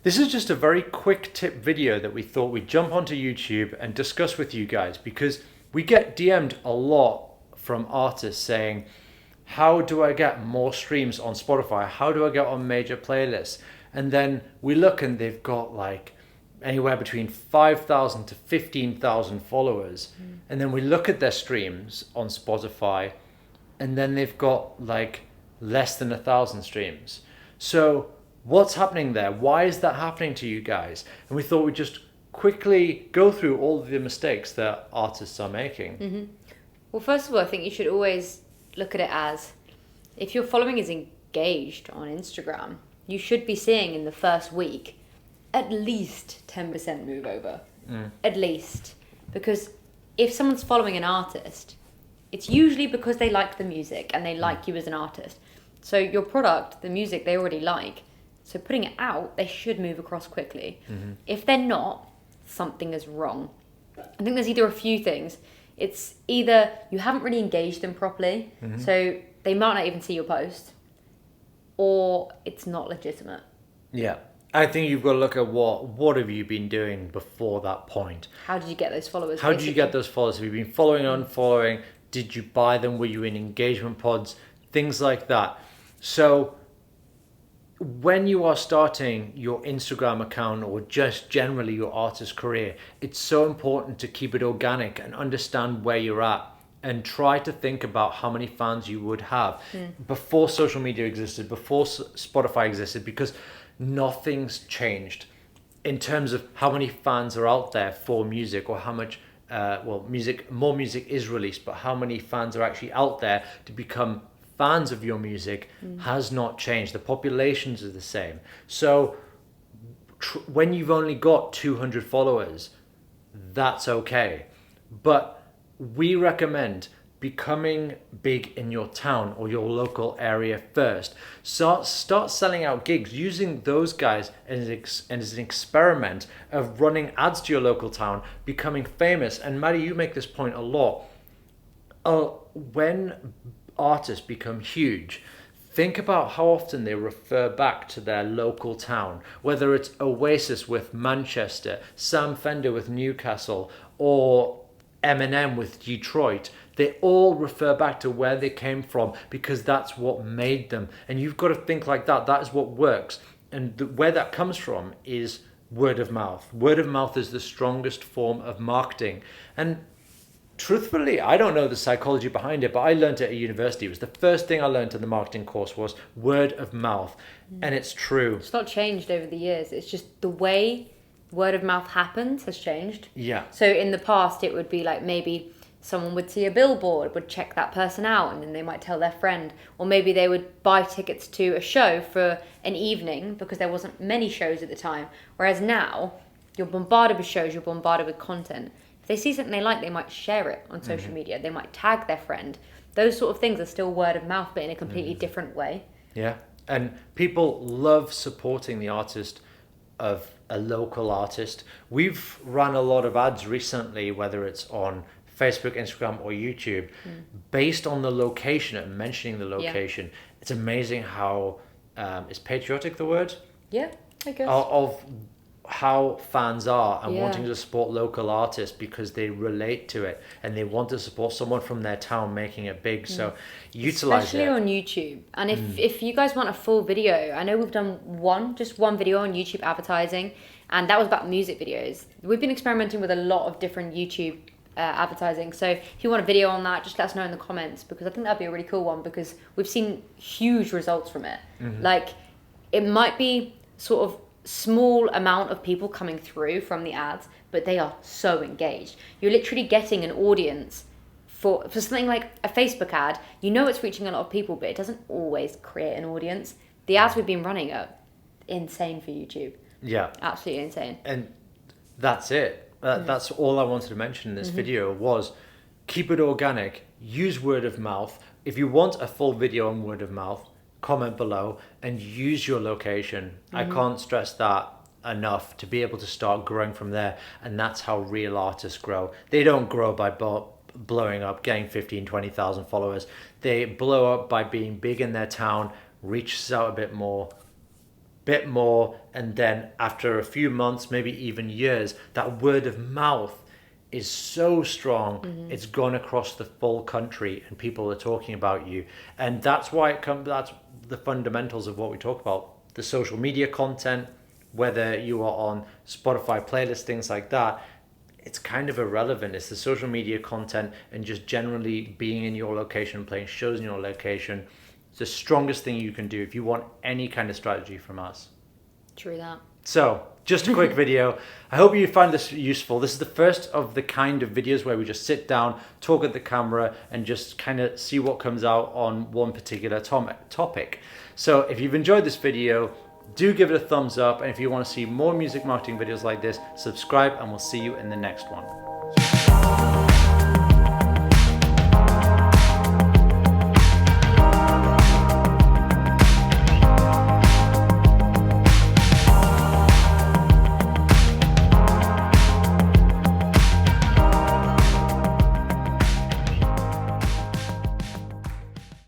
This is just a very quick tip video that we thought we'd jump onto YouTube and discuss with you guys, because we get DM'd a lot from artists saying, how do I get more streams on Spotify? How do I get on major playlists? And then we look and they've got like anywhere between 5,000 to 15,000 followers. And then we look at their streams on Spotify and then they've got like less than 1,000 streams. So what's happening there? Why is that happening to you guys? And we thought we'd just quickly go through all of the mistakes that artists are making. Well, first of all, I think you should always look at it as, if your following is engaged on Instagram, you should be seeing in the first week at least 10% move over. At least. Because if someone's following an artist, it's usually because they like the music and they like you as an artist. So your product, the music they already like, so putting it out, they should move across quickly. If they're not, something is wrong. I think there's either a few things. It's either you haven't really engaged them properly, so they might not even see your post, or it's not legitimate. Yeah. I think you've got to look at what have you been doing before that point. How did you get those followers? How did you get those followers? Have you been following and unfollowing? Did you buy them? Were you in engagement pods? Things like that. So when you are starting your Instagram account or just generally your artist career, it's so important to keep it organic and understand where you're at and try to think about how many fans you would have before social media existed, before Spotify existed, because nothing's changed in terms of how many fans are out there for music, or how much more music is released, but how many fans are actually out there to become fans of your music has not changed. The populations are the same. So when you've only got 200 followers, that's okay. But we recommend becoming big in your town or your local area first. Start selling out gigs, using those guys as an experiment of running ads to your local town, becoming famous. And Maddie, you make this point a lot. When artists become huge, think about how often they refer back to their local town, whether it's Oasis with Manchester, Sam Fender with Newcastle, or Eminem with Detroit. They all refer back to where they came from because that's what made them. And you've got to think like that. That is what works. And where that comes from is word of mouth. Word of mouth is the strongest form of marketing. And truthfully, I don't know the psychology behind it, but I learned it at university. It was the first thing I learned in the marketing course was word of mouth. And it's true. It's not changed over the years. It's just the way word of mouth happens has changed. Yeah. So in the past, it would be like maybe someone would see a billboard, would check that person out, and then they might tell their friend. Or maybe they would buy tickets to a show for an evening because there wasn't many shows at the time. Whereas now, you're bombarded with shows, you're bombarded with content. If they see something they like, they might share it on social media. They might tag their friend. Those sort of things are still word of mouth, but in a completely different way. Yeah. And people love supporting the artist of a local artist. We've run a lot of ads recently, whether it's on Facebook, Instagram, or YouTube, based on the location and mentioning the location. Yeah. It's amazing how, is patriotic the word? Yeah, I guess. Of how fans are and wanting to support local artists because they relate to it and they want to support someone from their town making it big. So utilize especially it. on YouTube. And if you guys want a full video, I know we've done just one video on YouTube advertising, and that was about music videos. We've been experimenting with a lot of different YouTube advertising. So if you want a video on that, just let us know in the comments, because I think that'd be a really cool one, because we've seen huge results from it. Like, it might be sort of small amount of people coming through from the ads, but they are so engaged. You're literally getting an audience for something like a Facebook ad. You know it's reaching a lot of people, but it doesn't always create an audience. The ads we've been running are insane for YouTube. Yeah. Absolutely insane. And that's it. That's all I wanted to mention in this video was keep it organic, use word of mouth. If you want a full video on word of mouth, comment below and use your location. I can't stress that enough, to be able to start growing from there. And that's how real artists grow. They don't grow by blowing up, getting 15, 20,000 followers. They blow up by being big in their town, reaches out a bit more, bit more, and then after a few months, maybe even years, that word of mouth is so strong, it's gone across the full country and people are talking about you. And that's why that's the fundamentals of what we talk about. The social media content, whether you are on Spotify playlists, things like that, it's kind of irrelevant. It's the social media content and just generally being in your location, playing shows in your location. It's the strongest thing you can do if you want any kind of strategy from us. True that. So, just a quick video. I hope you find this useful. This is the first of the kind of videos where we just sit down, talk at the camera, and just kind of see what comes out on one particular topic. So, if you've enjoyed this video, do give it a thumbs up. And if you want to see more music marketing videos like this, subscribe, and we'll see you in the next one.